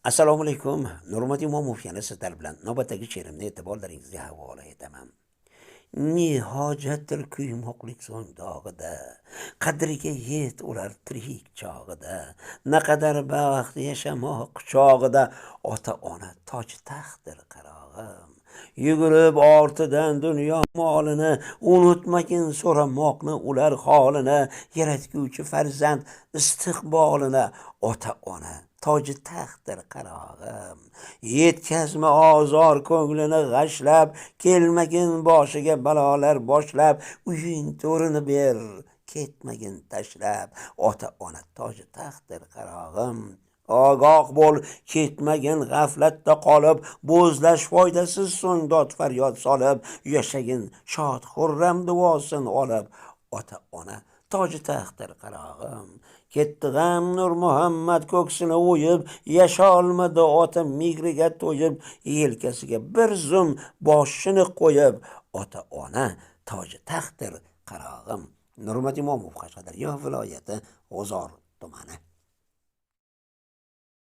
Assalomu alaykum. Nurmat Imomov yana sizlar bilan navbatdagi she'rimni e'tiborlaringizga havola etaman. Ne hojatdir kuymoqlik so'ng dog'ida, qadriga yet ular tirik chog'ida, naqadar baxt yashamoq quchog'ida, ota-ona toj taxtdir qarog'im. Yugurib ortidan dunyo molini, unutmagin so'ramoqni ular holini, yaratguvchi farzand istiqbolini, ota-ona toji taxtdir qarog'im. Yetkazma ozor ko'nglini g'ashlab, kelmagin boshiga balolar boshlab, uying to'rini ber, ketmagin tashlab, ota-ona toji taxtdir qarog'im. Ogoh bo'l, ketmagin g'aflatda qolib, bo'zlash foydasiz so'ng dod faryod solib, yashagin shod xurram duosin olib, ota-ona toji taxtdir qarog'im. Ketdi g'am Nur Muhammad ko'ksini o'yib, yasholmadi ota migriga to'yib, yelkasiga bir zum boshini qo'yib, ota-ona toji taxtdir qarog'im. Nurmat Imomov, Qashqadaryo viloyati G'uzor tumani.